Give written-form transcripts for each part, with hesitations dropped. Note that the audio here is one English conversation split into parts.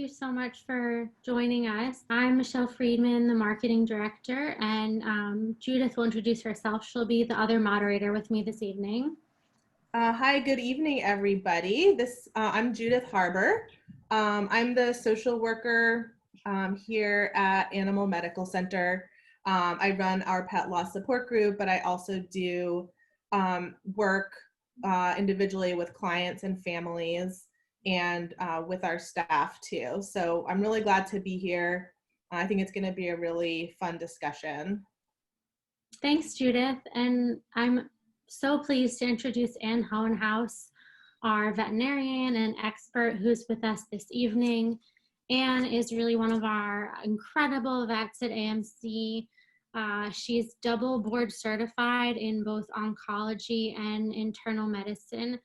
so much for joining us. I'm Michelle Friedman, the marketing director, and Judith will introduce herself. She'll be the other moderator with me this evening. Hi, good evening, everybody. I'm Judith Harbor. I'm the social worker here at Animal Medical Center. I run our pet loss support group, but I also do work individually with clients and families and with our staff too. So I'm really glad to be here. I think it's going to be a really fun discussion. Thanks, Judith. And I'm so pleased to introduce Ann Hohenhaus, our veterinarian and expert who's with us this evening. Ann is really one of our incredible vets at AMC. She's double board certified in both oncology and internal medicine.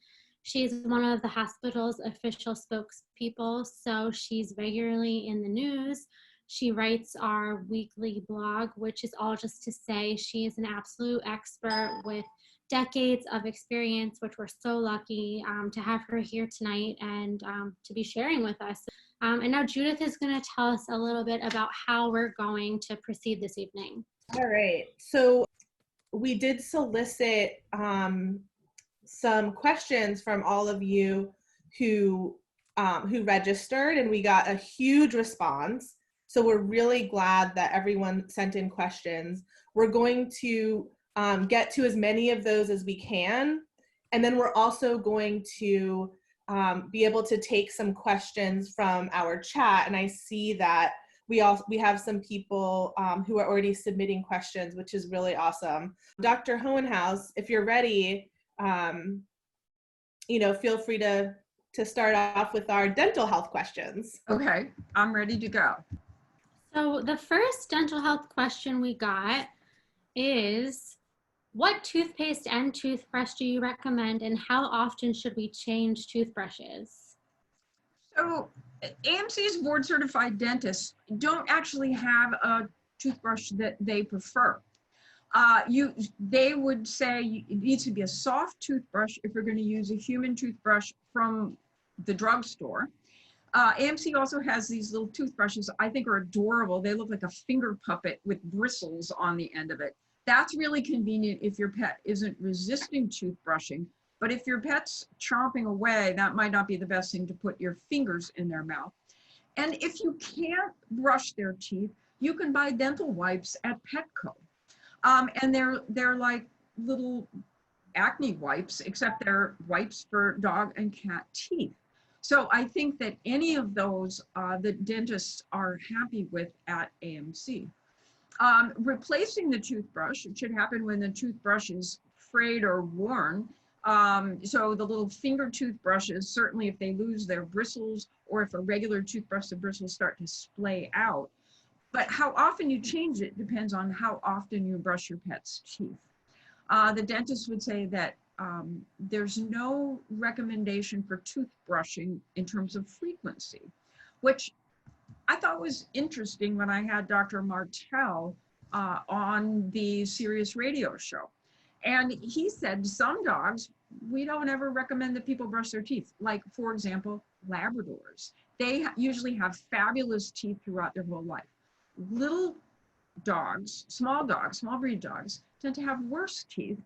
She's one of the hospital's official spokespeople, so she's regularly in the news. She writes our weekly blog, which is all just to say she is an absolute expert with decades of experience, which we're so lucky to have her here tonight and to be sharing with us. And now Judith is going to tell us a little bit about how we're going to proceed this evening. All right. So we did solicit some questions from all of you who registered, and we got a huge response. So we're really glad that everyone sent in questions. We're going to get to as many of those as we can. And then we're also going to be able to take some questions from our chat. And I see that we have some people who are already submitting questions, which is really awesome. Dr. Hohenhaus, if you're ready, feel free to start off with our dental health questions. Okay, I'm ready to go. So the first dental health question we got is, what toothpaste and toothbrush do you recommend, and how often should we change toothbrushes? So AMC's board certified dentists don't actually have a toothbrush that they prefer. They would say it needs to be a soft toothbrush if you're going to use a human toothbrush from the drugstore. AMC also has these little toothbrushes I think are adorable. They look like a finger puppet with bristles on the end of it. That's really convenient if your pet isn't resisting toothbrushing. But if your pet's chomping away, that might not be the best thing to put your fingers in their mouth. And if you can't brush their teeth, you can buy dental wipes at Petco. And they're like little acne wipes, except they're wipes for dog and cat teeth. So I think that any of those the dentists are happy with at AMC. Replacing the toothbrush, it should happen when the toothbrush is frayed or worn. So the little finger toothbrushes, certainly if they lose their bristles, or if a regular toothbrush, the bristles start to splay out. But how often you change it depends on how often you brush your pet's teeth. The dentist would say that there's no recommendation for toothbrushing in terms of frequency, which I thought was interesting when I had Dr. Martell on the Sirius radio show. And he said some dogs, we don't ever recommend that people brush their teeth. Like, for example, Labradors. They usually have fabulous teeth throughout their whole life. Little dogs, small breed dogs, tend to have worse teeth.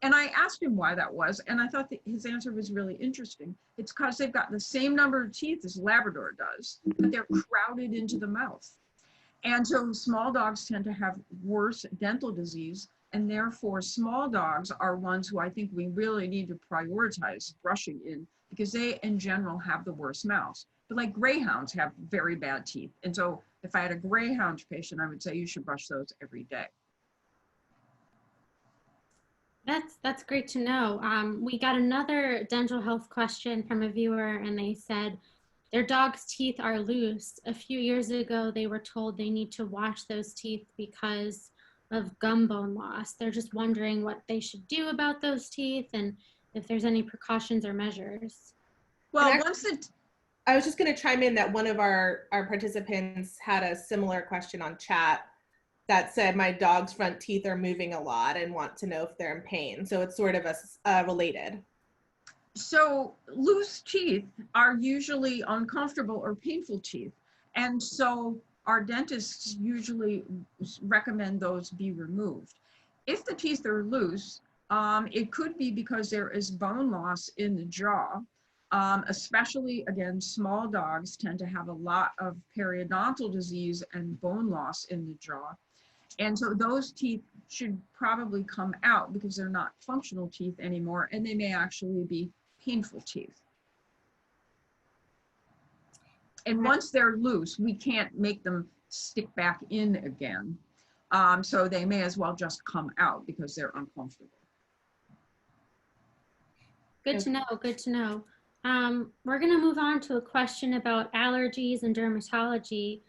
And I asked him why that was, and I thought that his answer was really interesting. It's because they've got the same number of teeth as Labrador does, but they're crowded into the mouth. And so small dogs tend to have worse dental disease, and therefore small dogs are ones who I think we really need to prioritize brushing in, because they in general have the worst mouths. But like greyhounds have very bad teeth. And so if I had a greyhound patient, I would say you should brush those every day. That's great to know. We got another dental health question from a viewer, and they said their dog's teeth are loose. A few years ago, they were told they need to wash those teeth because of gum bone loss. They're just wondering what they should do about those teeth and if there's any precautions or measures. Well, I was just going to chime in that one of our participants had a similar question on chat that said, my dog's front teeth are moving a lot and want to know if they're in pain. So it's sort of related. So loose teeth are usually uncomfortable or painful teeth. And so our dentists usually recommend those be removed. If the teeth are loose, it could be because there is bone loss in the jaw. Especially, again, small dogs tend to have a lot of periodontal disease and bone loss in the jaw. And so those teeth should probably come out because they're not functional teeth anymore, and they may actually be painful teeth. And once they're loose, we can't make them stick back in again. So they may as well just come out because they're uncomfortable. Good to know, good to know. We're gonna move on to a question about allergies and dermatology.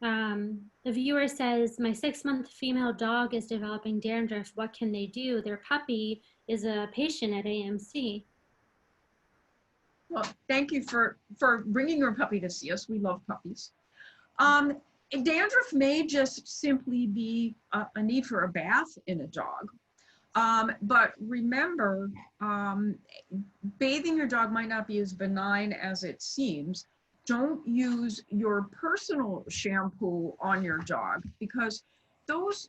The viewer says, my 6-month female dog is developing dandruff. What can they do? Their puppy is a patient at AMC. Well, thank you for bringing your puppy to see us. We love puppies. Dandruff may just simply be a need for a bath in a dog. But remember, bathing your dog might not be as benign as it seems. Don't use your personal shampoo on your dog, because those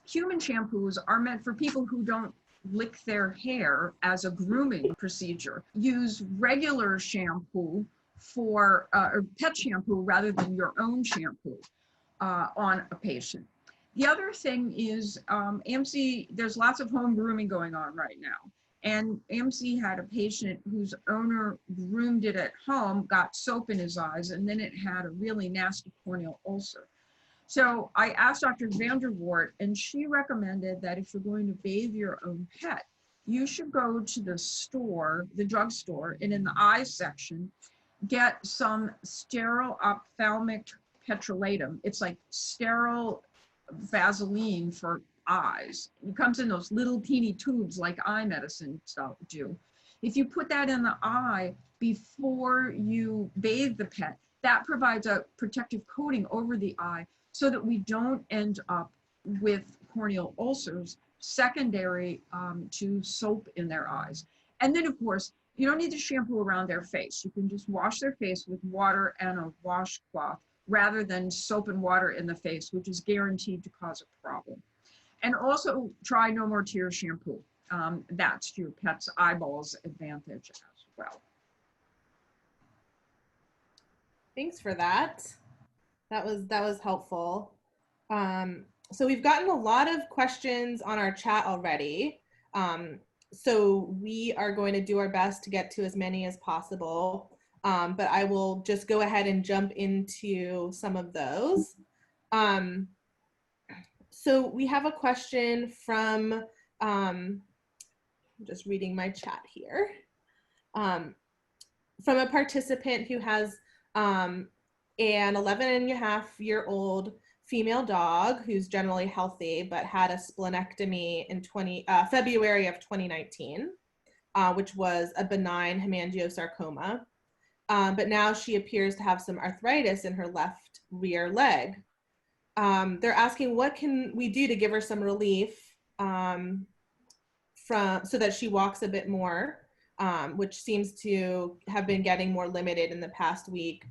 human shampoos are meant for people who don't lick their hair as a grooming procedure. Use regular shampoo for, or pet shampoo rather than your own shampoo on a patient. The other thing is AMC, there's lots of home grooming going on right now. And AMC had a patient whose owner groomed it at home, got soap in his eyes, and then it had a really nasty corneal ulcer. So I asked Dr. Vandervoort, and she recommended that if you're going to bathe your own pet, you should go to the store, the drugstore, and in the eye section, get some sterile ophthalmic petrolatum. It's like sterile Vaseline for eyes. It comes in those little teeny tubes like eye medicine stuff do. If you put that in the eye before you bathe the pet, that provides a protective coating over the eye so that we don't end up with corneal ulcers secondary to soap in their eyes. And then, of course, you don't need to shampoo around their face. You can just wash their face with water and a washcloth rather than soap and water in the face, which is guaranteed to cause a problem. And also try no more tear shampoo. That's to your pet's eyeballs advantage as well. Thanks for that. That was helpful. So we've gotten a lot of questions on our chat already. So we are going to do our best to get to as many as possible. But I will just go ahead and jump into some of those. So we have a question from, I'm just reading my chat here, from a participant who has an 11.5-year-old female dog who's generally healthy, but had a splenectomy in February of 2019, which was a benign hemangiosarcoma. But now she appears to have some arthritis in her left rear leg. They're asking, what can we do to give her some relief so that she walks a bit more, which seems to have been getting more limited in the past week.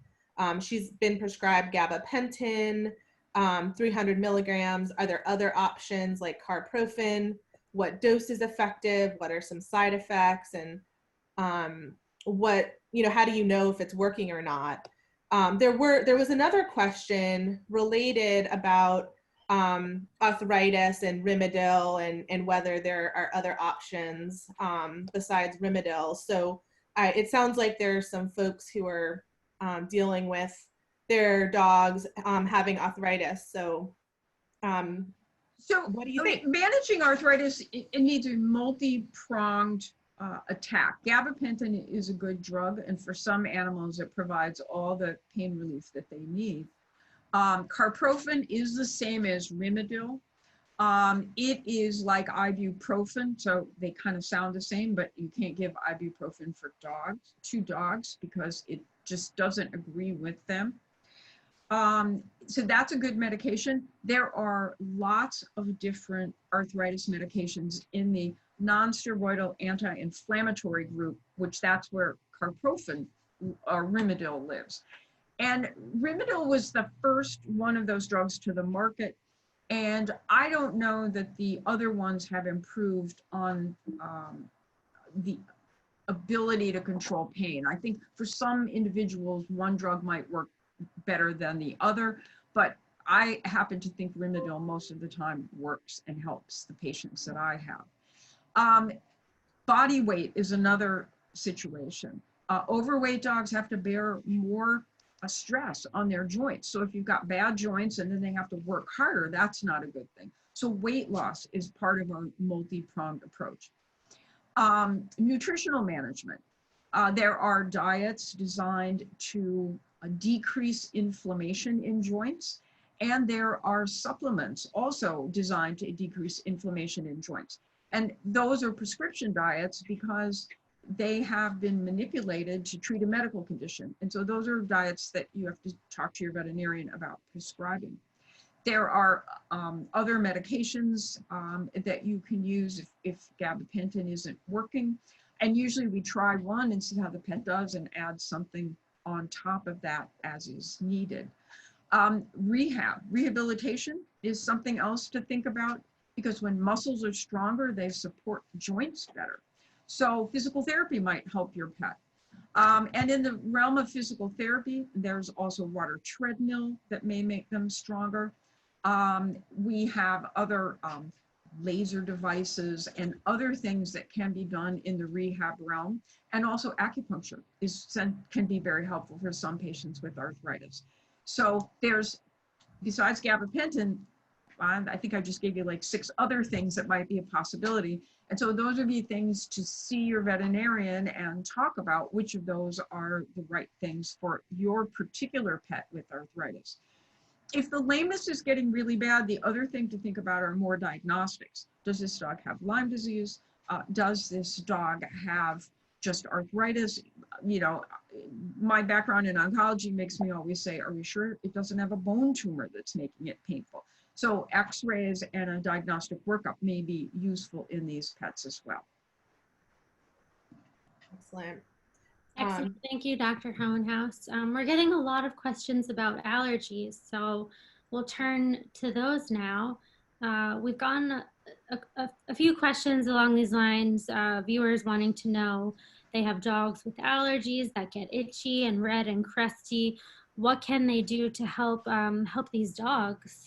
She's been prescribed gabapentin, 300 milligrams. Are there other options like carprofen? What dose is effective? What are some side effects? And how do you know if it's working or not? There was another question related about arthritis and Rimadyl and whether there are other options besides Rimadyl. So it sounds like there are some folks who are dealing with their dogs having arthritis. So what do you think? Managing arthritis, it needs a multi-pronged attack. Gabapentin is a good drug, and for some animals it provides all the pain relief that they need. Carprofen is the same as Rimadyl. It is like ibuprofen, so they kind of sound the same, but you can't give ibuprofen for dogs because it just doesn't agree with them. So that's a good medication. There are lots of different arthritis medications in the non-steroidal anti-inflammatory group, which that's where carprofen or Rimadyl lives. And Rimadyl was the first one of those drugs to the market. And I don't know that the other ones have improved on the ability to control pain. I think for some individuals, one drug might work better than the other, but I happen to think Rimadyl most of the time works and helps the patients that I have. Body weight is another situation. Overweight dogs have to bear more stress on their joints. So if you've got bad joints and then they have to work harder, that's not a good thing. So weight loss is part of our multi-pronged approach. Nutritional management. There are diets designed to decrease inflammation in joints, and there are supplements also designed to decrease inflammation in joints. And those are prescription diets because they have been manipulated to treat a medical condition. And so those are diets that you have to talk to your veterinarian about prescribing. There are other medications that you can use if gabapentin isn't working. And usually we try one and see how the pet does and add something on top of that as is needed. Rehabilitation is something else to think about, because when muscles are stronger, they support joints better. So physical therapy might help your pet. And in the realm of physical therapy, there's also water treadmill that may make them stronger. We have other laser devices and other things that can be done in the rehab realm. And also acupuncture can be very helpful for some patients with arthritis. So there's, besides gabapentin, I think I just gave you like 6 other things that might be a possibility. And so those would be things to see your veterinarian and talk about which of those are the right things for your particular pet with arthritis. If the lameness is getting really bad, the other thing to think about are more diagnostics. Does this dog have Lyme disease? Does this dog have just arthritis? You know, my background in oncology makes me always say, are we sure it doesn't have a bone tumor that's making it painful? So x-rays and a diagnostic workup may be useful in these pets as well. Excellent. Excellent. Thank you, Dr. Hohenhaus. We're getting a lot of questions about allergies, so we'll turn to those now. We've gotten a few questions along these lines, viewers wanting to know they have dogs with allergies that get itchy and red and crusty. What can they do to help these dogs?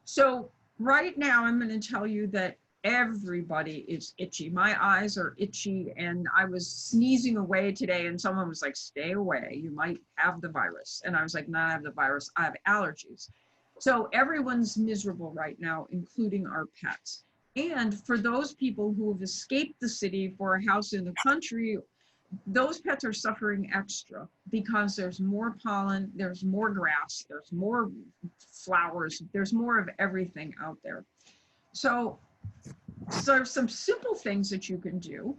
So right now, I'm going to tell you that everybody is itchy. My eyes are itchy, and I was sneezing away today, and someone was like, stay away, you might have the virus. And I was like, no, I have the virus, I have allergies. So everyone's miserable right now, including our pets. And for those people who have escaped the city for a house in the country, those pets are suffering extra because there's more pollen, there's more grass, there's more flowers, there's more of everything out there. So some simple things that you can do.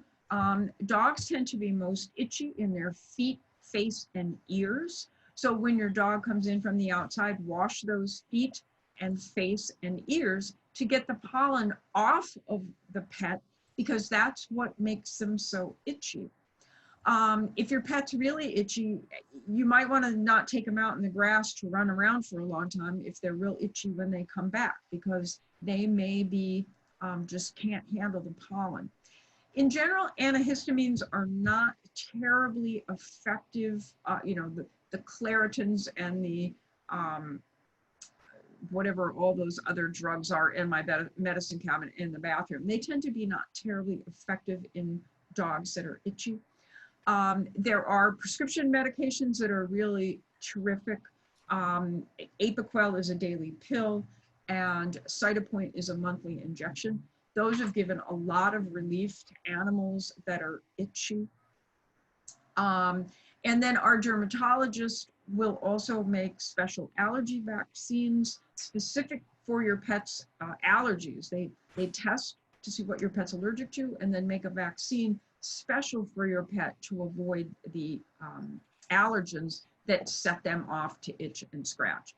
Dogs tend to be most itchy in their feet, face, and ears. So when your dog comes in from the outside, wash those feet and face and ears to get the pollen off of the pet, because that's what makes them so itchy. If your pet's really itchy, you might want to not take them out in the grass to run around for a long time if they're real itchy when they come back, because they may be just can't handle the pollen. In general, antihistamines are not terribly effective. You know, the Claritins and the whatever all those other drugs are in my medicine cabinet in the bathroom, they tend to be not terribly effective in dogs that are itchy. There are prescription medications that are really terrific. Apoquel is a daily pill, and Cytopoint is a monthly injection. Those have given a lot of relief to animals that are itchy. And then our dermatologist will also make special allergy vaccines specific for your pet's allergies. They test to see what your pet's allergic to, and then make a vaccine special for your pet to avoid the allergens that set them off to itch and scratch.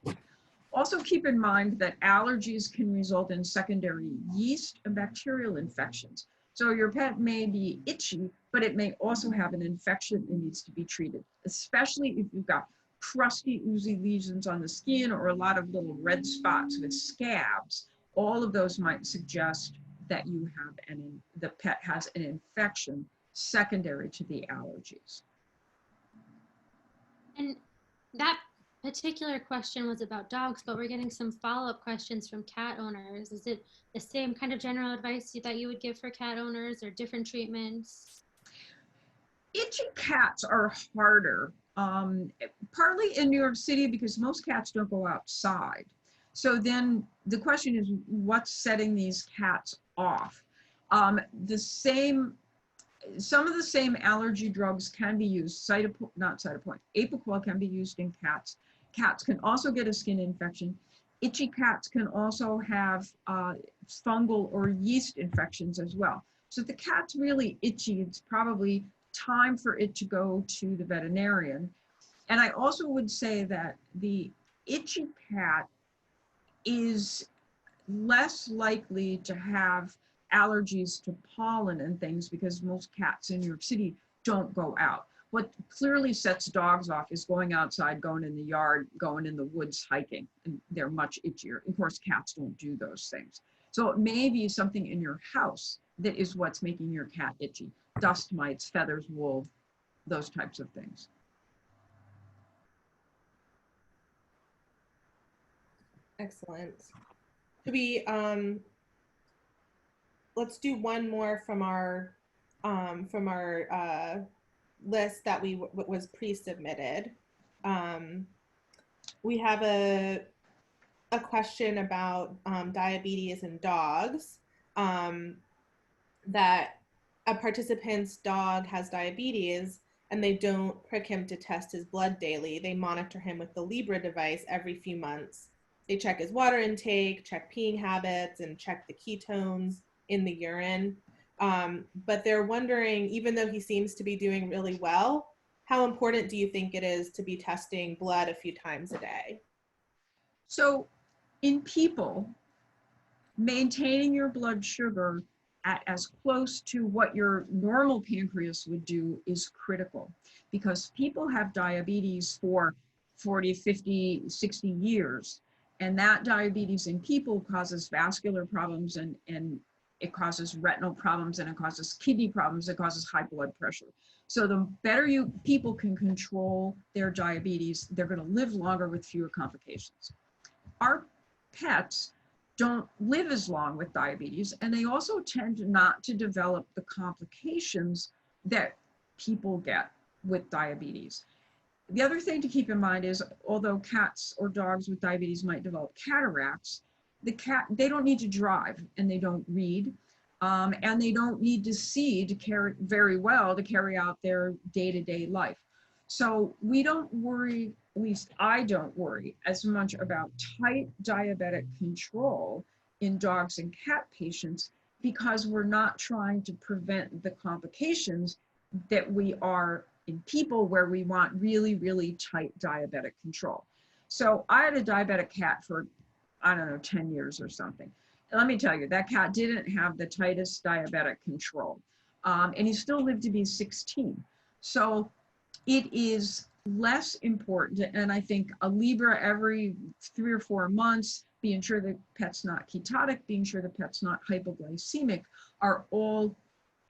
Also keep in mind that allergies can result in secondary yeast and bacterial infections. So your pet may be itchy, but it may also have an infection that needs to be treated, especially if you've got crusty, oozy lesions on the skin or a lot of little red spots with scabs. All of those might suggest that you have the pet has an infection secondary to the allergies. And that particular question was about dogs, but we're getting some follow-up questions from cat owners. Is it the same kind of general advice that you would give for cat owners, or different treatments? Itchy cats are harder, partly in New York City because most cats don't go outside. So then the question is, what's setting these cats off? Some of the same allergy drugs can be used, Apoquel can be used in cats. Cats can also get a skin infection. Itchy cats can also have fungal or yeast infections as well. So if the cat's really itchy, it's probably time for it to go to the veterinarian. And I also would say that the itchy cat is less likely to have allergies to pollen and things because most cats in New York City don't go out. What clearly sets dogs off is going outside, going in the yard, going in the woods, hiking, and they're much itchier. Of course, cats don't do those things. So it may be something in your house that is what's making your cat itchy. Dust mites, feathers, wool, those types of things. Excellent. Let's do one more from our list that was pre-submitted. We have a question about diabetes in dogs, that a participant's dog has diabetes and they don't prick him to test his blood daily. They monitor him with the Libra device every few months. They check his water intake, check peeing habits, and check the ketones in the urine. But they're wondering, even though he seems to be doing really well, how important do you think it is to be testing blood a few times a day? So in people, maintaining your blood sugar at as close to what your normal pancreas would do is critical, because people have diabetes for 40, 50, 60 years. And that diabetes in people causes vascular problems, and it causes retinal problems, and it causes kidney problems, it causes high blood pressure. So the better people can control their diabetes, they're going to live longer with fewer complications. Our pets don't live as long with diabetes, and they also tend not to develop the complications that people get with diabetes. The other thing to keep in mind is, although cats or dogs with diabetes might develop cataracts, they don't need to drive, and they don't read, and they don't need to see to carry out their day-to-day life. So we don't worry, at least I don't worry as much about tight diabetic control in dogs and cat patients, because we're not trying to prevent the complications that we are in people, where we want really, really tight diabetic control. So I had a diabetic cat for, I don't know, 10 years or something. And let me tell you, that cat didn't have the tightest diabetic control. And he still lived to be 16. So it is less important, and I think a Libra every 3 or 4 months, being sure the pet's not ketotic, being sure the pet's not hypoglycemic, are all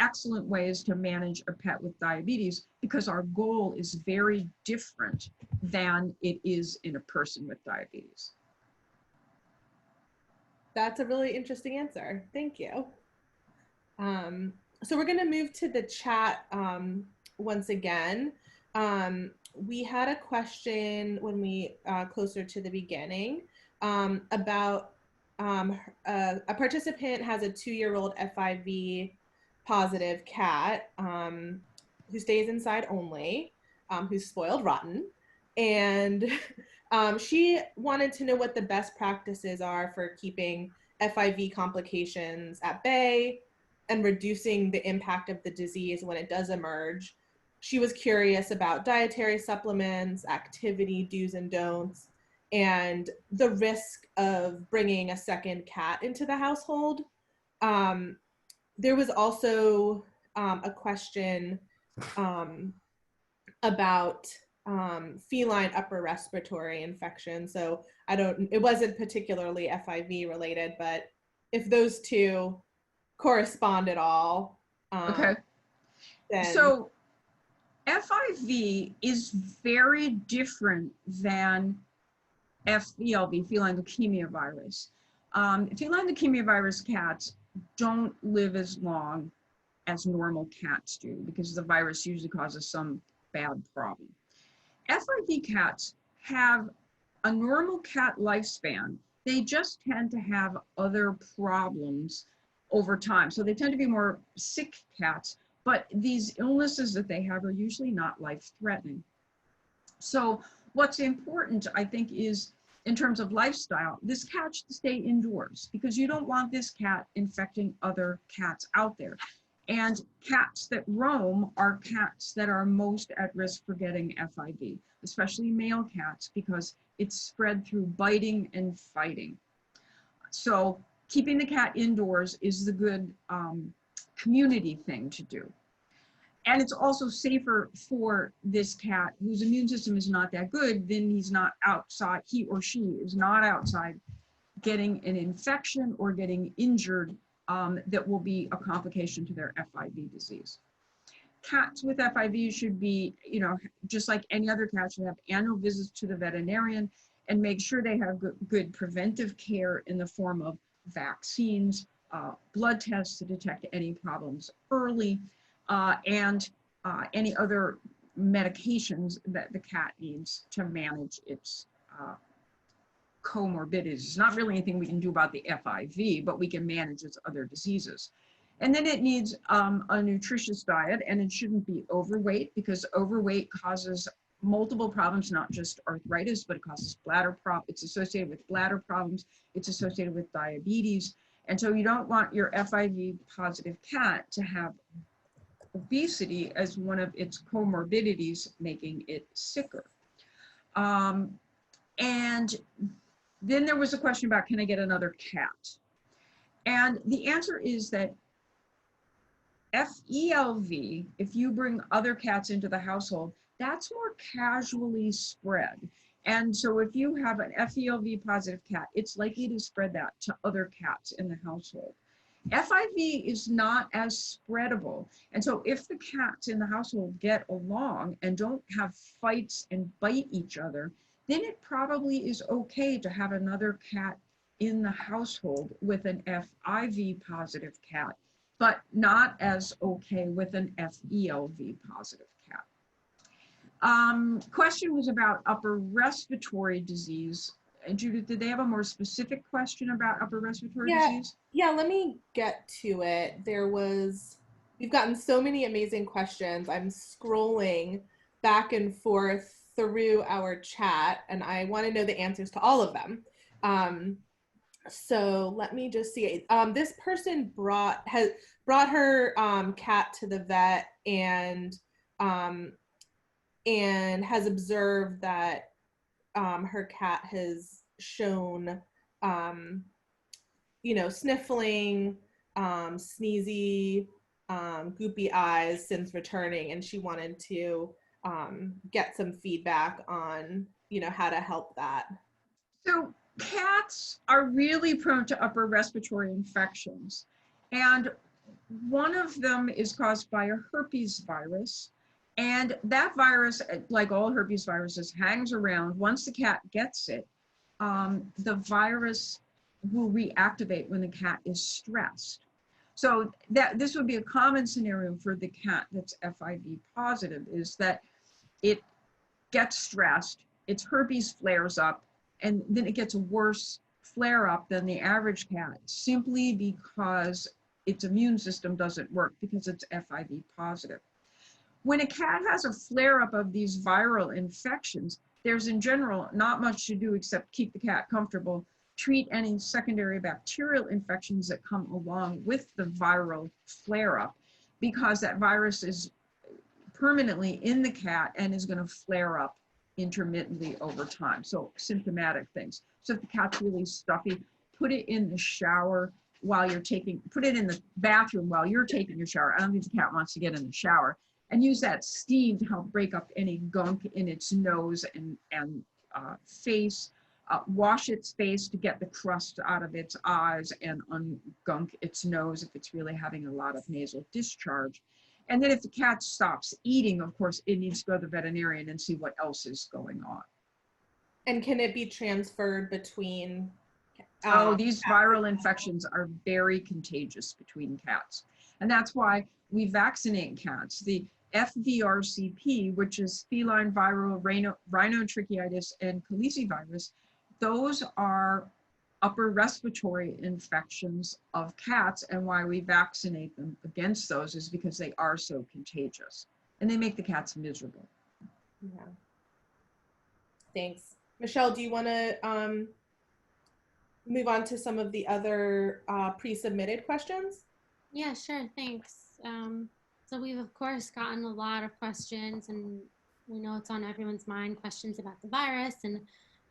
excellent ways to manage a pet with diabetes, because our goal is very different than it is in a person with diabetes. That's a really interesting answer. Thank you. So we're going to move to the chat once again. We had a question when we closer to the beginning about a participant has a 2-year-old FIV positive cat who stays inside only, who's spoiled rotten, and she wanted to know what the best practices are for keeping FIV complications at bay and reducing the impact of the disease when it does emerge. She was curious about dietary supplements, activity do's and don'ts, and the risk of bringing a second cat into the household. there was also a question about feline upper respiratory infection. So it wasn't particularly FIV related, but if those two correspond at all, Okay. then. So FIV is very different than FELV, feline leukemia virus. Feline leukemia virus cats don't live as long as normal cats do because the virus usually causes some bad problem. FIV cats have a normal cat lifespan. They just tend to have other problems over time. So they tend to be more sick cats, but these illnesses that they have are usually not life-threatening. So what's important, I think, is in terms of lifestyle, this cat should stay indoors because you don't want this cat infecting other cats out there. And cats that roam are cats that are most at risk for getting FIV, especially male cats, because it's spread through biting and fighting. So keeping the cat indoors is the good community thing to do. And it's also safer for this cat whose immune system is not that good, then he's not outside, he or she is not outside getting an infection or getting injured that will be a complication to their FIV disease. Cats with FIV should be, just like any other cat, should have annual visits to the veterinarian and make sure they have good preventive care in the form of vaccines, blood tests to detect any problems early, and any other medications that the cat needs to manage its comorbidities. It's not really anything we can do about the FIV, but we can manage its other diseases. And then it needs a nutritious diet, and it shouldn't be overweight because overweight causes multiple problems, not just arthritis, but it causes bladder problems. It's associated with bladder problems. It's associated with diabetes. And so you don't want your FIV positive cat to have obesity as one of its comorbidities, making it sicker. And then there was a question about, can I get another cat? And the answer is that FELV, if you bring other cats into the household, that's more casually spread. And so if you have an FELV positive cat, it's likely to spread that to other cats in the household. FIV is not as spreadable. And so if the cats in the household get along and don't have fights and bite each other, then it probably is okay to have another cat in the household with an FIV positive cat, but not as okay with an FELV positive cat. Question was about upper respiratory disease. And Judith, did they have a more specific question about upper respiratory disease? Yeah, let me get to it. We've gotten so many amazing questions. I'm scrolling back and forth through our chat, and I want to know the answers to all of them. So let me just see. This person brought her cat to the vet and has observed that her cat has shown, sniffling, sneezy, goopy eyes since returning, and she wanted to get some feedback on, how to help that. So cats are really prone to upper respiratory infections, and one of them is caused by a herpes virus. And that virus, like all herpes viruses, hangs around. Once the cat gets it, the virus will reactivate when the cat is stressed. So this would be a common scenario for the cat that's FIV positive, is that it gets stressed, its herpes flares up, and then it gets a worse flare up than the average cat simply because its immune system doesn't work because it's FIV positive. When a cat has a flare-up of these viral infections, there's in general not much to do except keep the cat comfortable, treat any secondary bacterial infections that come along with the viral flare-up, because that virus is permanently in the cat and is going to flare up intermittently over time. So symptomatic things. So if the cat's really stuffy, put it in the shower while you're put it in the bathroom while you're taking your shower. I don't think the cat wants to get in the shower. And use that steam to help break up any gunk in its nose and face. Wash its face to get the crust out of its eyes and ungunk its nose if it's really having a lot of nasal discharge. And then if the cat stops eating, of course, it needs to go to the veterinarian and see what else is going on. And can it be transferred between? These viral infections are very contagious between cats. And that's why we vaccinate cats. The FVRCP, which is feline viral rhinotracheitis and calicivirus, those are upper respiratory infections of cats, and why we vaccinate them against those is because they are so contagious and they make the cats miserable. Yeah. Thanks. Michelle, do you want to move on to some of the other pre-submitted questions? Yeah, sure, thanks. So we've of course gotten a lot of questions, and we know it's on everyone's mind, questions about the virus and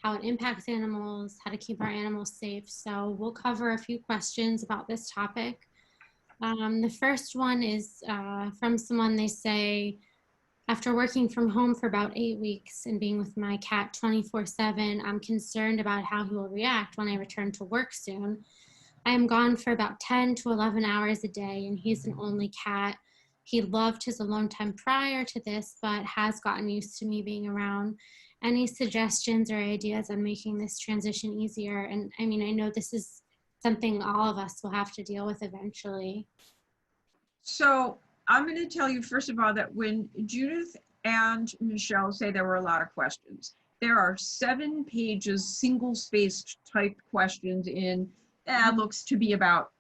how it impacts animals, how to keep our animals safe. So we'll cover a few questions about this topic. The first one is from someone. They say, after working from home for about 8 weeks and being with my cat 24/7, I'm concerned about how he will react when I return to work soon. I am gone for about 10 to 11 hours a day, and he's an only cat. He loved his alone time prior to this, but has gotten used to me being around. Any suggestions or ideas on making this transition easier? And I mean, I know this is something all of us will have to deal with eventually. So I'm going to tell you, first of all, that when Judith and Michelle say there were a lot of questions, there are 7 pages, single-spaced typed questions in, looks to be about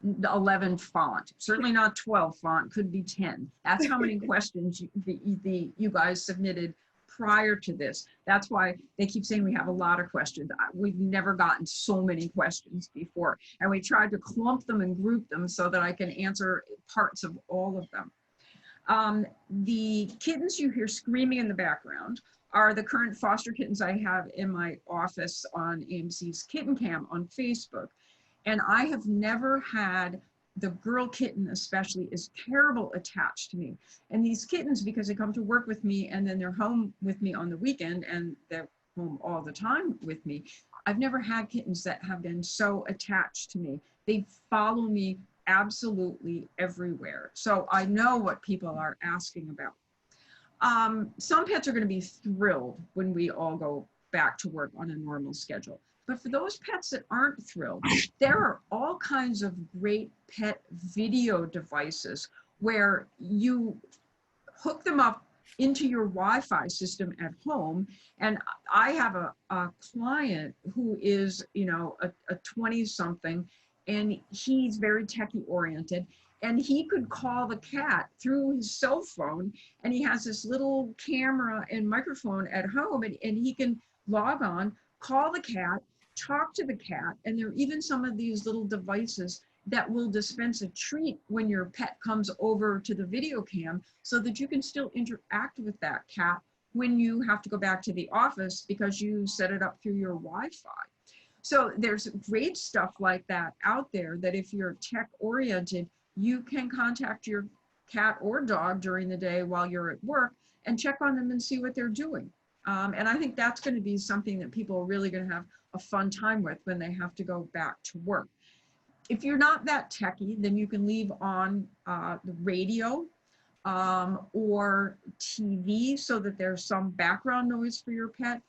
11 font, certainly not 12 font, could be 10. That's how many questions you guys submitted prior to this. That's why they keep saying we have a lot of questions. We've never gotten so many questions before. And we tried to clump them and group them so that I can answer parts of all of them. The kittens you hear screaming in the background are the current foster kittens I have in my office on AMC's Kitten Cam on Facebook. And I have never had, the girl kitten especially is terrible attached to me. And these kittens, because they come to work with me and then they're home with me on the weekend and they're home all the time with me, I've never had kittens that have been so attached to me. They follow me absolutely everywhere. So I know what people are asking about. Some pets are going to be thrilled when we all go back to work on a normal schedule. But for those pets that aren't thrilled, there are all kinds of great pet video devices where you hook them up into your Wi-Fi system at home. And I have a client who is, you know, a 20-something, and he's very techie oriented. And he could call the cat through his cell phone, and he has this little camera and microphone at home, and he can log on, call the cat, talk to the cat, and there are even some of these little devices that will dispense a treat when your pet comes over to the video cam so that you can still interact with that cat when you have to go back to the office because you set it up through your Wi-Fi. So there's great stuff like that out there that if you're tech oriented, you can contact your cat or dog during the day while you're at work and check on them and see what they're doing. And I think that's going to be something that people are really going to have a fun time with when they have to go back to work. If you're not that techie, then you can leave on the radio or TV so that there's some background noise for your pet.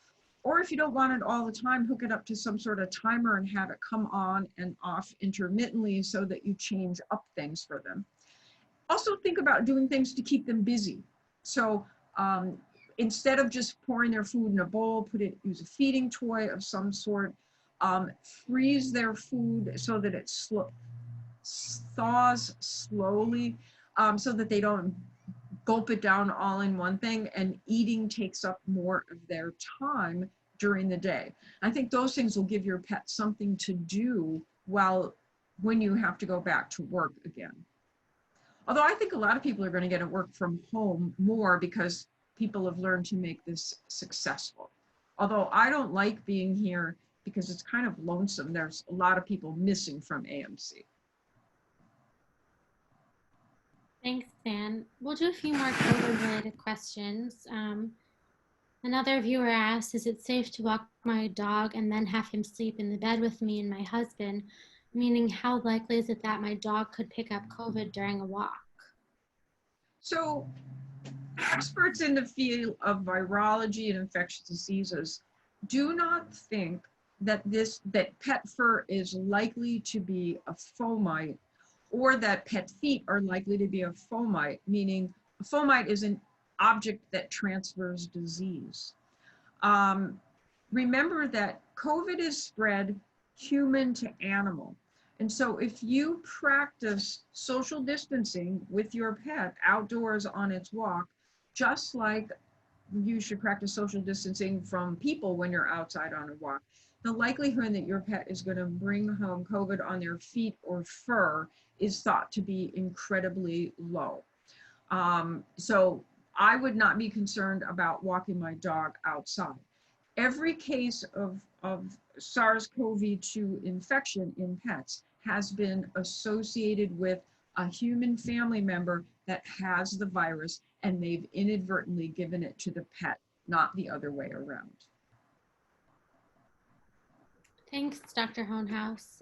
Or if you don't want it all the time, hook it up to some sort of timer and have it come on and off intermittently so that you change up things for them. Also think about doing things to keep them busy. So instead of just pouring their food in a bowl, use a feeding toy of some sort. Freeze their food so that it thaws slowly so that they don't gulp it down all in one thing, and eating takes up more of their time during the day. I think those things will give your pet something to do when you have to go back to work again. Although I think a lot of people are going to get to work from home more because people have learned to make this successful. Although I don't like being here because it's kind of lonesome. There's a lot of people missing from AMC. Thanks, Ann. We'll do a few more COVID-related questions. Another viewer asked, is it safe to walk my dog and then have him sleep in the bed with me and my husband? Meaning, how likely is it that my dog could pick up COVID during a walk? So experts in the field of virology and infectious diseases do not think that pet fur is likely to be a fomite, or that pet feet are likely to be a fomite, meaning a fomite is an object that transfers disease. Remember that COVID is spread human to animal. And so if you practice social distancing with your pet outdoors on its walk, just like you should practice social distancing from people when you're outside on a walk, the likelihood that your pet is going to bring home COVID on their feet or fur is thought to be incredibly low. So I would not be concerned about walking my dog outside. Every case of SARS-CoV-2 infection in pets has been associated with a human family member that has the virus, and they've inadvertently given it to the pet, not the other way around. Thanks, Dr. Hohenhaus.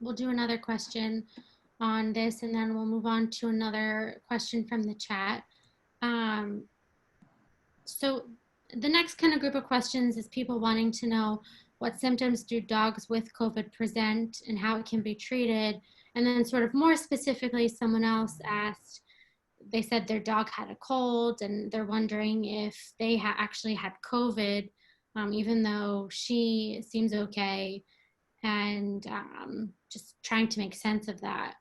We'll do another question on this, and then we'll move on to another question from the chat. So the next kind of group of questions is people wanting to know what symptoms do dogs with COVID present and how it can be treated. And then sort of more specifically, someone else asked, they said their dog had a cold and they're wondering if they actually had COVID, even though she seems okay, and just trying to make sense of that.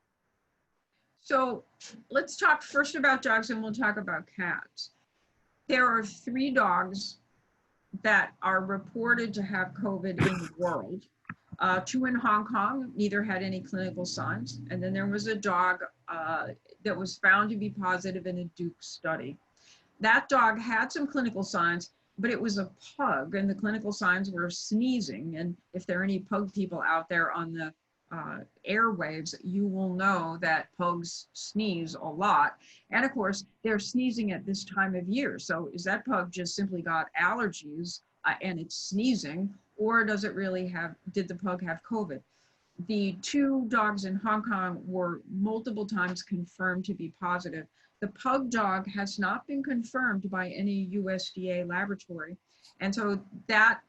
So let's talk first about dogs and we'll talk about cats. There are 3 dogs that are reported to have COVID in the world. 2 in Hong Kong, neither had any clinical signs. And then there was a dog that was found to be positive in a Duke study. That dog had some clinical signs, but it was a pug, and the clinical signs were sneezing. And if there are any pug people out there on the airwaves, you will know that pugs sneeze a lot. And of course, they're sneezing at this time of year. So is that pug just simply got allergies and it's sneezing, or does it really did the pug have COVID? The 2 dogs in Hong Kong were multiple times confirmed to be positive. The pug dog has not been confirmed by any USDA laboratory. And so that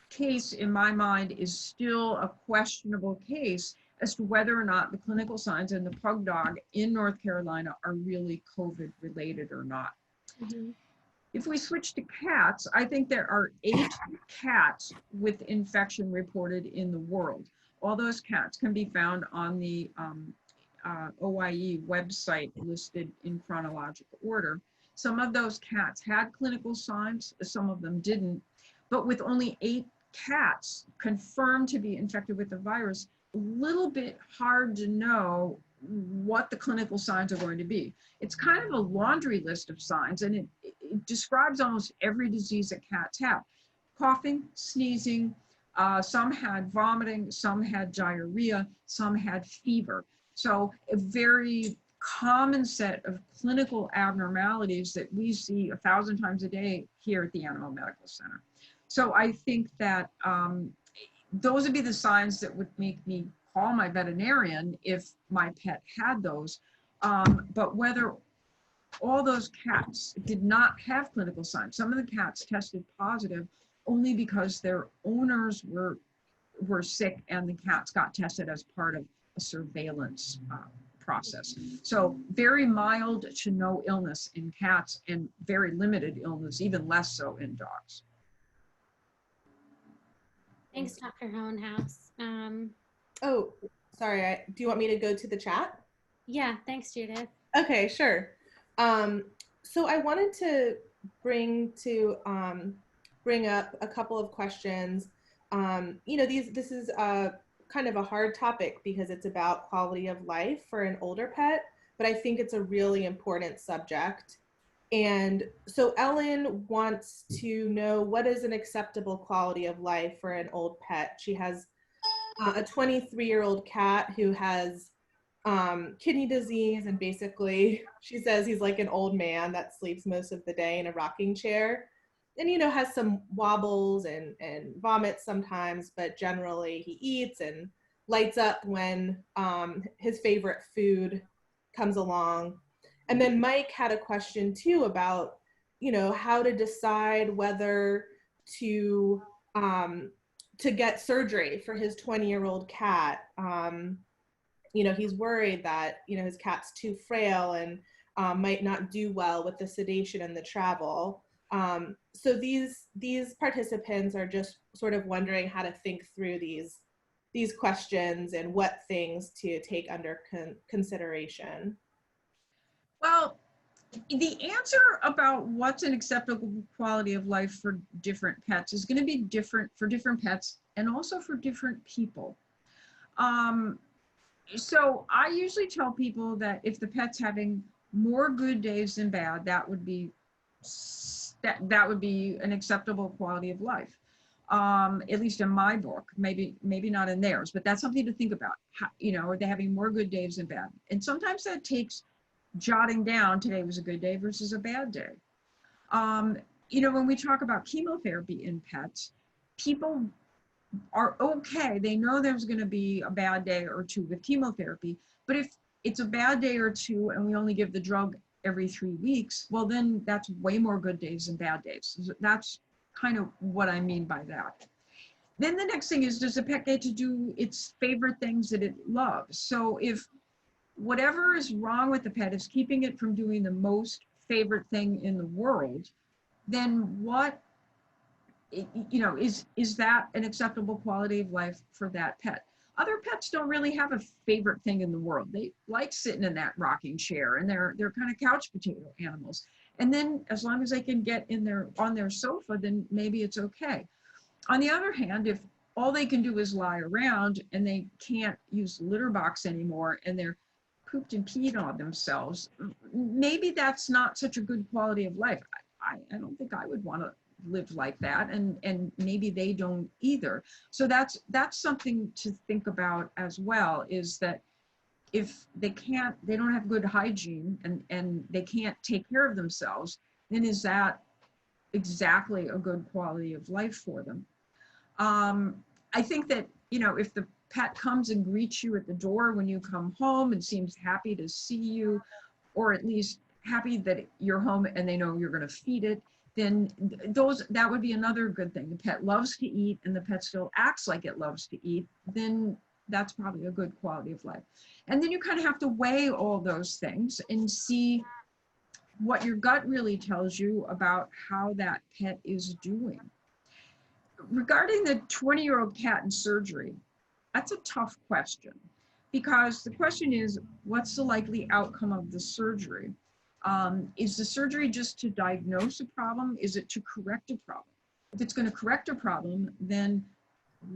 case, in my mind, is still a questionable case as to whether or not the clinical signs in the pug dog in North Carolina are really COVID related or not. Mm-hmm. If we switch to cats, I think there are 8 cats with infection reported in the world. All those cats can be found on the OIE website listed in chronological order. Some of those cats had clinical signs, some of them didn't, but with only 8 cats confirmed to be infected with the virus, a little bit hard to know what the clinical signs are going to be. It's kind of a laundry list of signs, and it describes almost every disease that cats have. Coughing, sneezing, some had vomiting, some had diarrhea, some had fever. So a very common set of clinical abnormalities that we see 1,000 times a day here at the Animal Medical Center. So I think that those would be the signs that would make me call my veterinarian if my pet had those. But whether all those cats did not have clinical signs, some of the cats tested positive only because their owners were sick and the cats got tested as part of a surveillance process. So very mild to no illness in cats and very limited illness, even less so in dogs. Thanks, Dr. Hohenhaus. Oh, sorry. Do you want me to go to the chat? Yeah, thanks, Judith. Okay, sure. So I wanted to bring up a couple of questions. This is kind of a hard topic because it's about quality of life for an older pet, but I think it's a really important subject. And so Ellen wants to know, what is an acceptable quality of life for an old pet? She has a 23-year-old cat who has kidney disease, and basically she says he's like an old man that sleeps most of the day in a rocking chair, and has some wobbles and vomits sometimes, but generally he eats and lights up when his favorite food comes along. And then Mike had a question too about, how to decide whether to get surgery for his 20-year-old cat. He's worried that, his cat's too frail and might not do well with the sedation and the travel. So these participants are just sort of wondering how to think through these questions and what things to take under consideration. Well, the answer about what's an acceptable quality of life for different pets is going to be different for different pets and also for different people. So I usually tell people that if the pet's having more good days than bad, that would be an acceptable quality of life. At least in my book, maybe not in theirs, but that's something to think about. Are they having more good days than bad? And sometimes that takes jotting down, today was a good day versus a bad day. When we talk about chemotherapy in pets, people are okay. They know there's going to be a bad day or two with chemotherapy, but if it's a bad day or two and we only give the drug every 3 weeks, well, then that's way more good days than bad days. That's kind of what I mean by that. Then the next thing is, does the pet get to do its favorite things that it loves? So if whatever is wrong with the pet is keeping it from doing the most favorite thing in the world, then what, is that an acceptable quality of life for that pet? Other pets don't really have a favorite thing in the world. They like sitting in that rocking chair, and they're kind of couch potato animals. And then as long as they can get on their sofa, then maybe it's okay. On the other hand, if all they can do is lie around and they can't use the litter box anymore and they're pooped and peed on themselves, maybe that's not such a good quality of life. I don't think I would want to live like that, and maybe they don't either. So that's something to think about as well, is that if they don't have good hygiene and they can't take care of themselves, then is that exactly a good quality of life for them? I think that, if the pet comes and greets you at the door when you come home and seems happy to see you, or at least happy that you're home and they know you're going to feed it, then that would be another good thing. The pet loves to eat and the pet still acts like it loves to eat, then that's probably a good quality of life. And then you kind of have to weigh all those things and see what your gut really tells you about how that pet is doing. Regarding the 20-year-old cat and surgery, that's a tough question, because the question is, what's the likely outcome of the surgery? Is the surgery just to diagnose a problem? Is it to correct a problem? If it's going to correct a problem, then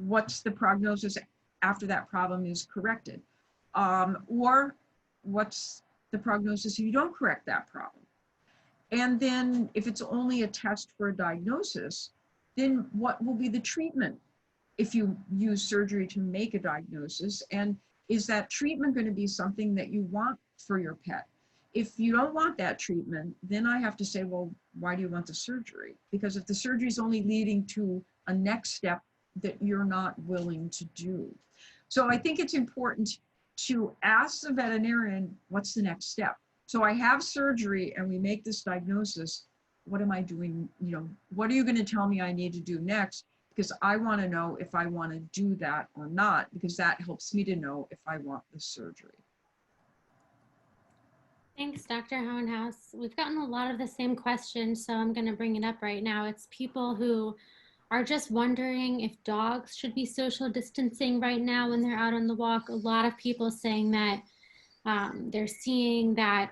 what's the prognosis after that problem is corrected? Or what's the prognosis if you don't correct that problem? And then if it's only a test for a diagnosis, then what will be the treatment if you use surgery to make a diagnosis? And is that treatment going to be something that you want for your pet? If you don't want that treatment, then I have to say, well, why do you want the surgery? Because if the surgery is only leading to a next step that you're not willing to do. So I think it's important to ask the veterinarian, what's the next step? So I have surgery and we make this diagnosis. What am I doing? What are you going to tell me I need to do next? Because I want to know if I want to do that or not, because that helps me to know if I want the surgery. Thanks, Dr. Hohenhaus. We've gotten a lot of the same questions, so I'm going to bring it up right now. It's people who are just wondering if dogs should be social distancing right now when they're out on the walk. A lot of people saying that they're seeing that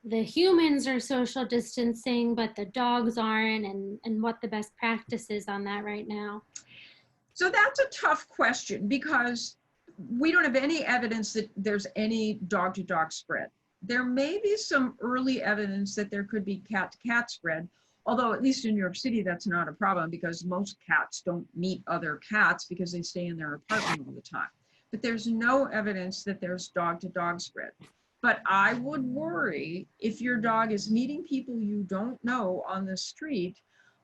the humans are social distancing, but the dogs aren't, and what the best practice is on that right now. So that's a tough question, because we don't have any evidence that there's any dog-to-dog spread. there may be some early evidence that there could be cat-to-cat spread, although at least in New York City, that's not a problem because most cats don't meet other cats because they stay in their apartment all the time. But there's no evidence that there's dog-to-dog spread. But I would worry if your dog is meeting people you don't know on the street.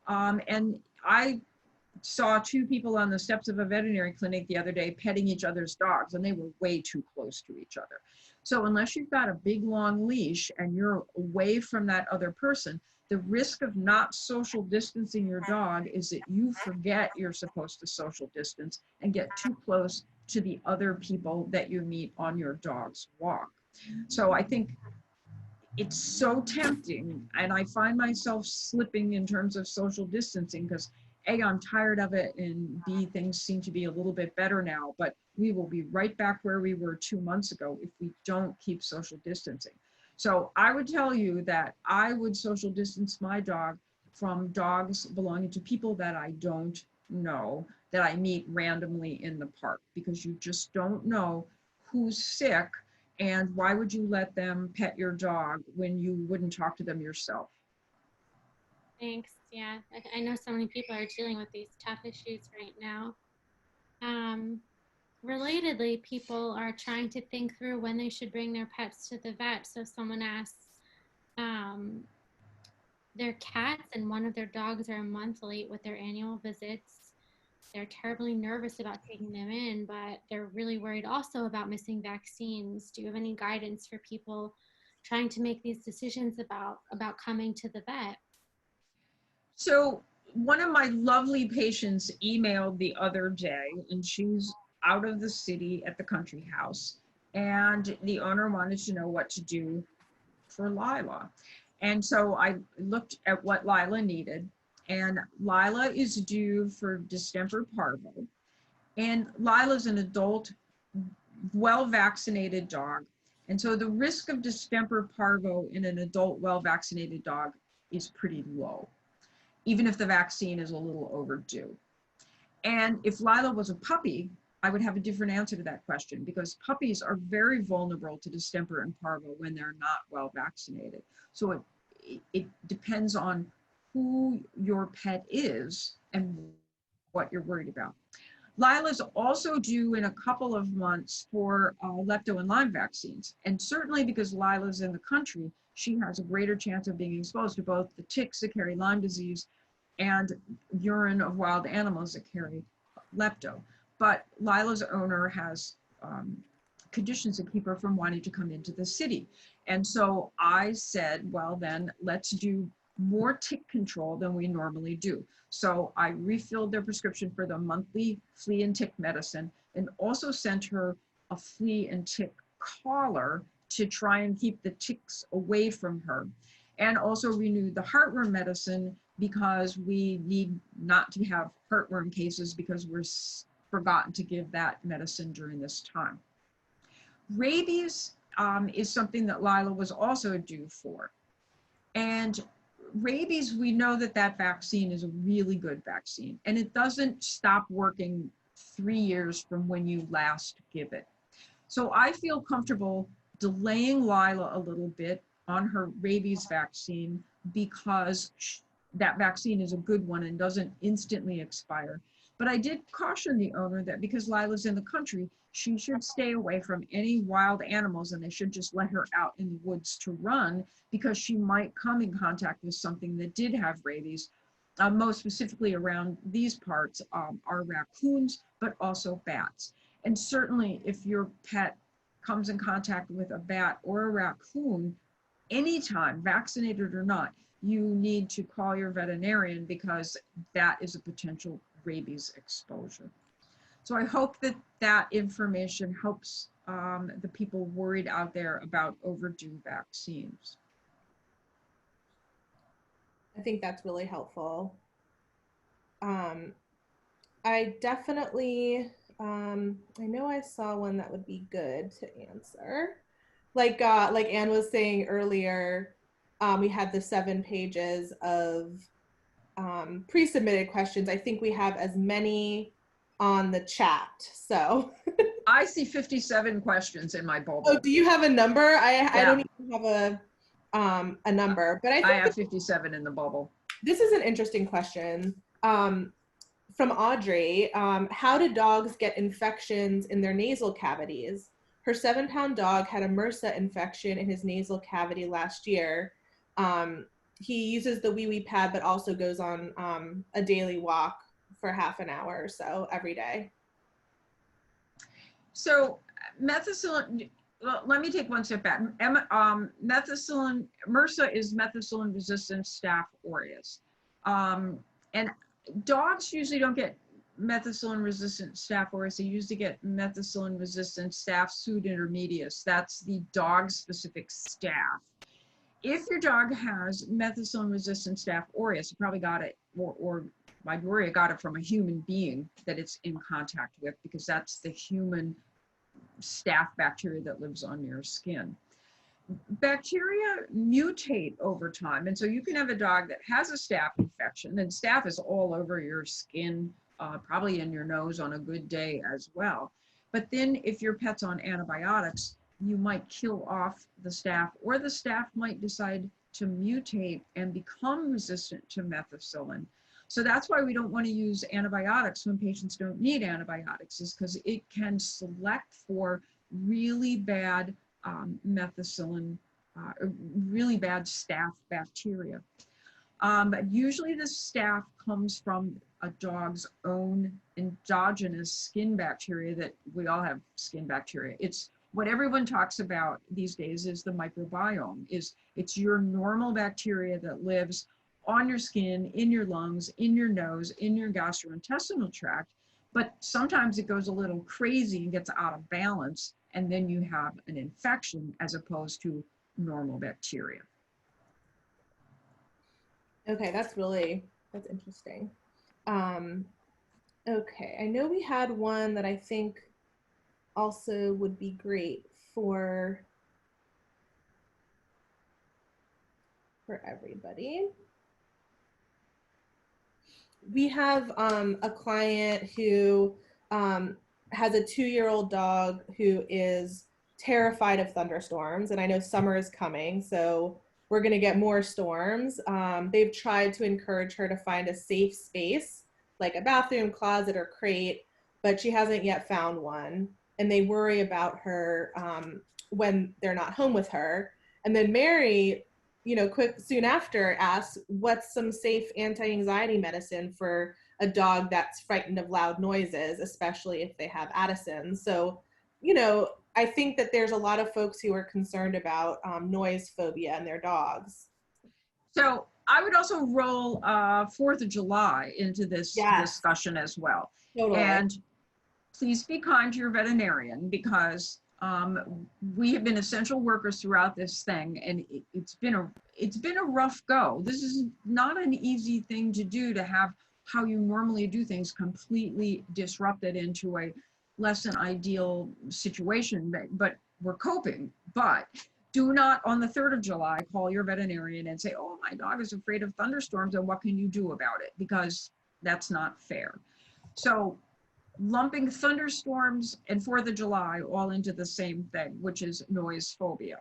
And I saw two people on the steps of a veterinary clinic the other day petting each other's dogs, and they were way too close to each other. So unless you've got a big long leash and you're away from that other person, the risk of not social distancing your dog is that you forget you're supposed to social distance and get too close to the other people that you meet on your dog's walk. So I think it's so tempting, and I find myself slipping in terms of social distancing because A, I'm tired of it, and B, things seem to be a little bit better now, but we will be right back where we were 2 months ago if we don't keep social distancing. So I would tell you that I would social distance my dog from dogs belonging to people that I don't know, that I meet randomly in the park, because you just don't know who's sick, and why would you let them pet your dog when you wouldn't talk to them yourself? Thanks. Yeah, I know so many people are dealing with these tough issues right now. Relatedly, people are trying to think through when they should bring their pets to the vet. So someone asks, their cats and one of their dogs are a month late with their annual visits. They're terribly nervous about taking them in, but they're really worried also about missing vaccines. Do you have any guidance for people trying to make these decisions about coming to the vet? So one of my lovely patients emailed the other day, and she's out of the city at the country house, and the owner wanted to know what to do for Lila. And so I looked at what Lila needed, and Lila is due for distemper parvo. And Lila's an adult, well-vaccinated dog. And so the risk of distemper parvo in an adult, well-vaccinated dog is pretty low, even if the vaccine is a little overdue. And if Lila was a puppy, I would have a different answer to that question, because puppies are very vulnerable to distemper and parvo when they're not well vaccinated. So it depends on who your pet is and what you're worried about. Lila's also due in a couple of months for lepto and Lyme vaccines. And certainly because Lila's in the country, she has a greater chance of being exposed to both the ticks that carry Lyme disease and urine of wild animals that carry lepto. But Lila's owner has conditions that keep her from wanting to come into the city. And so I said, well, then let's do more tick control than we normally do. So I refilled their prescription for the monthly flea and tick medicine, and also sent her a flea and tick collar to try and keep the ticks away from her. And also renewed the heartworm medicine because we need not to have heartworm cases because we're forgotten to give that medicine during this time. Rabies is something that Lila was also due for. And rabies, we know that that vaccine is a really good vaccine, and it doesn't stop working 3 years from when you last give it. So I feel comfortable delaying Lila a little bit on her rabies vaccine because that vaccine is a good one and doesn't instantly expire. But I did caution the owner that because Lila's in the country, she should stay away from any wild animals, and they should just let her out in the woods to run, because she might come in contact with something that did have rabies. Most specifically around these parts are raccoons, but also bats. And certainly if your pet comes in contact with a bat or a raccoon, anytime, vaccinated or not, you need to call your veterinarian because that is a potential rabies exposure. So I hope that that information helps the people worried out there about overdue vaccines. I think that's really helpful. I definitely, I know I saw one that would be good to answer. Like Ann was saying earlier, we had the 7 pages of pre-submitted questions. I think we have as many on the chat. So I see 57 questions in my bubble. oh, do you have a number? I Yeah. don't even have a number, but I think I have 57 in the bubble. this is an interesting question. From Audrey, how do dogs get infections in their nasal cavities? Her 7-pound dog had a MRSA infection in his nasal cavity last year. He uses the wee-wee pad, but also goes on a daily walk for half an hour or so every day. So methicillin, well, let me take one step back. Methicillin, MRSA is methicillin-resistant Staph aureus. And dogs usually don't get methicillin-resistant Staph aureus. They usually get methicillin-resistant Staph pseudointermedius. That's the dog-specific staph. If your dog has methicillin-resistant Staph aureus, you probably got it, or Mignoria got it from a human being that it's in contact with, because that's the human staph bacteria that lives on your skin. Bacteria mutate over time, and so you can have a dog that has a staph infection, and staph is all over your skin, probably in your nose on a good day as well. But then if your pet's on antibiotics, you might kill off the staph, or the staph might decide to mutate and become resistant to methicillin. So that's why we don't want to use antibiotics when patients don't need antibiotics, is because it can select for really bad methicillin, really bad staph bacteria. But usually the staph comes from a dog's own endogenous skin bacteria. That we all have skin bacteria. It's what everyone talks about these days is the microbiome. It's your normal bacteria that lives on your skin, in your lungs, in your nose, in your gastrointestinal tract. But sometimes it goes a little crazy and gets out of balance, and then you have an infection as opposed to normal bacteria. Okay, that's interesting. Okay, I know we had one that I think also would be great for everybody. We have a client who has a 2-year-old dog who is terrified of thunderstorms, and I know summer is coming, so we're going to get more storms. They've tried to encourage her to find a safe space, like a bathroom, closet, or crate, but she hasn't yet found one, and they worry about her when they're not home with her. And then Mary, soon after, asks, what's some safe anti-anxiety medicine for a dog that's frightened of loud noises, especially if they have Addison's? So, I think that there's a lot of folks who are concerned about noise phobia in their dogs. So I would also roll 4th of July into this discussion as well. Totally. And please be kind to your veterinarian, because we have been essential workers throughout this thing, and it's been a rough go. This is not an easy thing to do, to have how you normally do things completely disrupted into a less than ideal situation, but we're coping. But do not, on the 3rd of July, call your veterinarian and say, oh, my dog is afraid of thunderstorms, and what can you do about it? Because that's not fair. So lumping thunderstorms and 4th of July all into the same thing, which is noise phobia.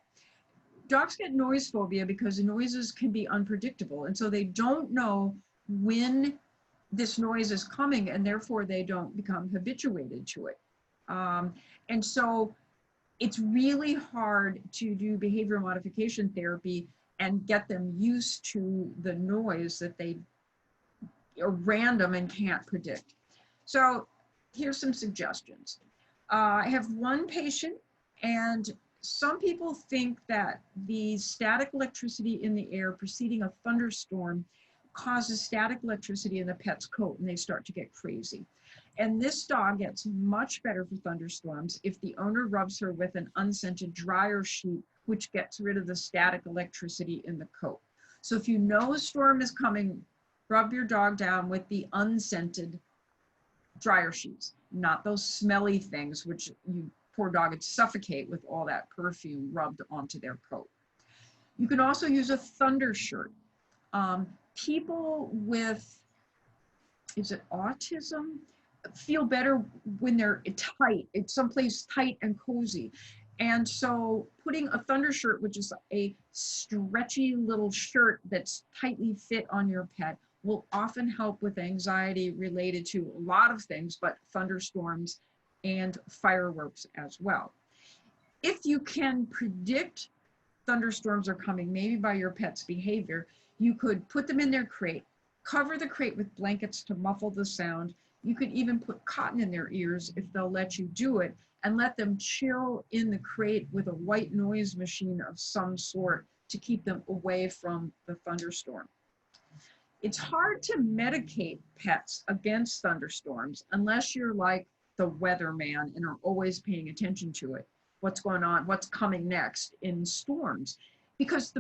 Dogs get noise phobia because noises can be unpredictable, and so they don't know when this noise is coming, and therefore they don't become habituated to it. And so it's really hard to do behavior modification therapy and get them used to the noise that they are random and can't predict. So here's some suggestions. I have one patient, and some people think that the static electricity in the air preceding a thunderstorm causes static electricity in the pet's coat, and they start to get crazy. And this dog gets much better for thunderstorms if the owner rubs her with an unscented dryer sheet, which gets rid of the static electricity in the coat. So if you know a storm is coming, rub your dog down with the unscented dryer sheets, not those smelly things, which you poor dog would suffocate with all that perfume rubbed onto their coat. You can also use a thunder shirt. People with, is it autism? feel better when they're tight. It's someplace tight and cozy. And so putting a thunder shirt, which is a stretchy little shirt that's tightly fit on your pet, will often help with anxiety related to a lot of things, but thunderstorms and fireworks as well. If you can predict thunderstorms are coming, maybe by your pet's behavior, you could put them in their crate, cover the crate with blankets to muffle the sound. You could even put cotton in their ears if they'll let you do it, and let them chill in the crate with a white noise machine of some sort to keep them away from the thunderstorm. It's hard to medicate pets against thunderstorms unless you're like the weatherman and are always paying attention to it. What's going on, what's coming next in storms. Because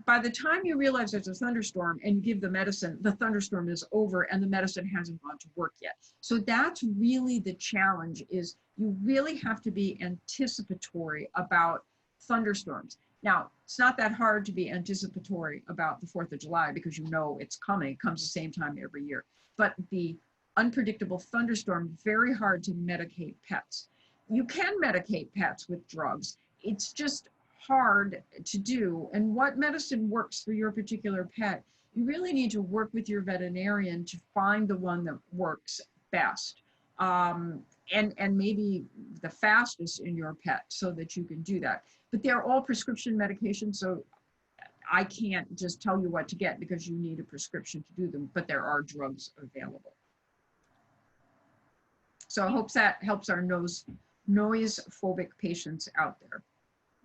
by the time you realize there's a thunderstorm and you give the medicine, the thunderstorm is over and the medicine hasn't gone to work yet. So that's really the challenge, is you really have to be anticipatory about thunderstorms. Now, it's not that hard to be anticipatory about the 4th of July because you know it's coming. It comes the same time every year. But the unpredictable thunderstorm, very hard to medicate pets. You can medicate pets with drugs. It's just hard to do. And what medicine works for your particular pet, you really need to work with your veterinarian to find the one that works best. And maybe the fastest in your pet so that you can do that. But they're all prescription medications, so I can't just tell you what to get because you need a prescription to do them, but there are drugs available. So I hope that helps our noise-phobic patients out there.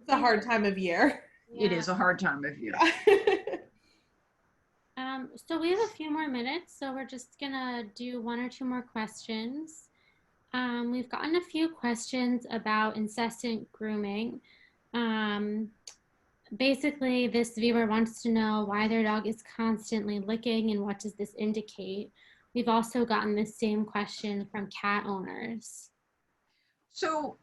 It's a hard time of year. Yeah. It is a hard time of year. So we have a few more minutes, so we're just gonna do 1 or 2 more questions. We've gotten a few questions about incessant grooming. Basically, this viewer wants to know why their dog is constantly licking and what does this indicate. We've also gotten the same question from cat owners. So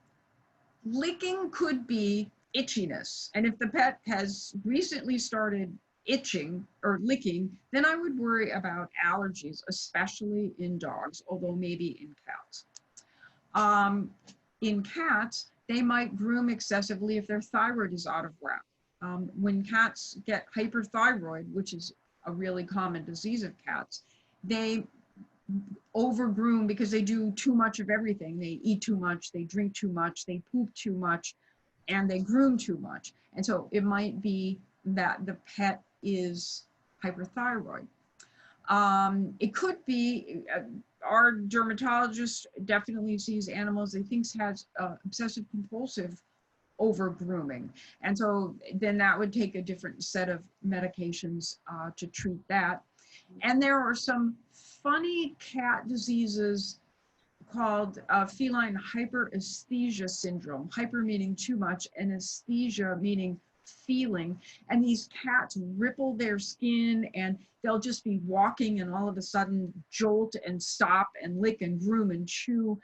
licking could be itchiness. And if the pet has recently started itching or licking, then I would worry about allergies, especially in dogs, although maybe in cats. In cats, they might groom excessively if their thyroid is out of whack. When cats get hyperthyroid, which is a really common disease of cats, they overgroom because they do too much of everything. They eat too much, they drink too much, they poop too much, and they groom too much. And so it might be that the pet is hyperthyroid. It could be, our dermatologist definitely sees animals they think has obsessive compulsive over grooming. And so then that would take a different set of medications to treat that. And there are some funny cat diseases called feline hyperesthesia syndrome. Hyper meaning too much, and aesthesia meaning feeling. And these cats ripple their skin, and they'll just be walking and all of a sudden jolt and stop and lick and groom and chew.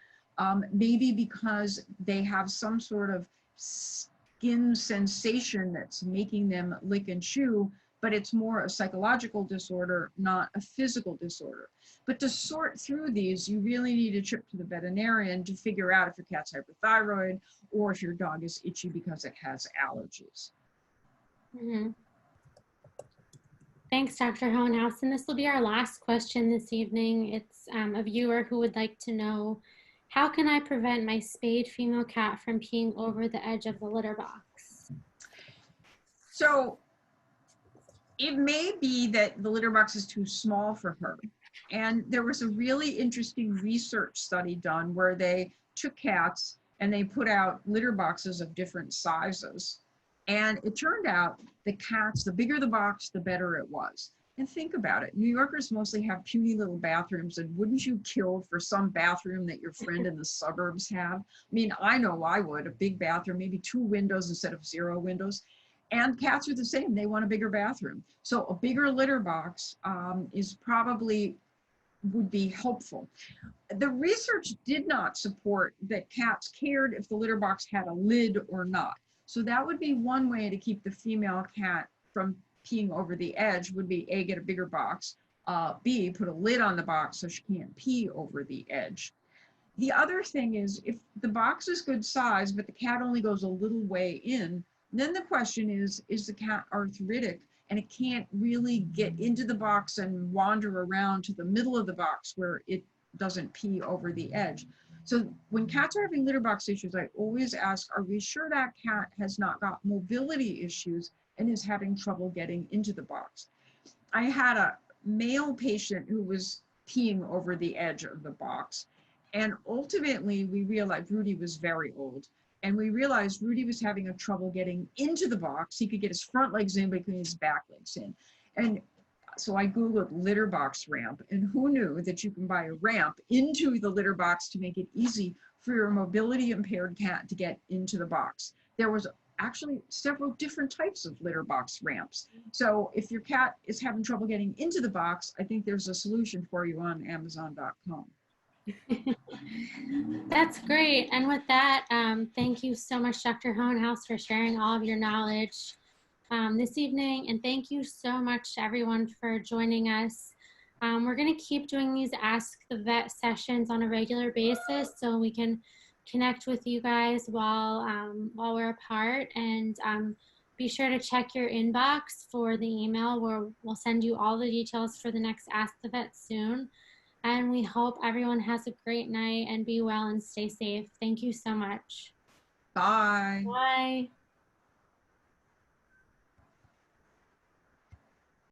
Maybe because they have some sort of skin sensation that's making them lick and chew, but it's more a psychological disorder, not a physical disorder. But to sort through these, you really need a trip to the veterinarian to figure out if your cat's hyperthyroid or if your dog is itchy because it has allergies. Mm-hmm. Thanks, Dr. Hohenhaus. And this will be our last question this evening. It's a viewer who would like to know, how can I prevent my spayed female cat from peeing over the edge of the litter box? So it may be that the litter box is too small for her. And there was a really interesting research study done where they took cats and they put out litter boxes of different sizes. And it turned out the cats, the bigger the box, the better it was. And think about it. New Yorkers mostly have puny little bathrooms, and wouldn't you kill for some bathroom that your friend in the suburbs have? I mean, I know I would, a big bathroom, maybe 2 windows instead of 0 windows. And cats are the same. They want a bigger bathroom. So a bigger litter box is probably would be helpful. The research did not support that cats cared if the litter box had a lid or not. So that would be one way to keep the female cat from peeing over the edge, would be A, get a bigger box, B, put a lid on the box so she can't pee over the edge. The other thing is, if the box is good size, but the cat only goes a little way in, then the question is the cat arthritic and it can't really get into the box and wander around to the middle of the box where it doesn't pee over the edge. So when cats are having litter box issues, I always ask, are we sure that cat has not got mobility issues and is having trouble getting into the box? I had a male patient who was peeing over the edge of the box. And ultimately, we realized Rudy was very old. And we realized Rudy was having a trouble getting into the box. He could get his front legs in, but he couldn't get his back legs in. And so I Googled litter box ramp. And who knew that you can buy a ramp into the litter box to make it easy for your mobility impaired cat to get into the box. There was actually several different types of litter box ramps. So if your cat is having trouble getting into the box, I think there's a solution for you on Amazon.com. That's great. And with that, thank you so much, Dr. Hohenhaus, for sharing all of your knowledge this evening. And thank you so much, everyone, for joining us. We're going to keep doing these Ask the Vet sessions on a regular basis so we can connect with you guys while we're apart. And be sure to check your inbox for the email where we'll send you all the details for the next Ask the Vet soon. And we hope everyone has a great night and be well and stay safe. Thank you so much. Bye. Bye.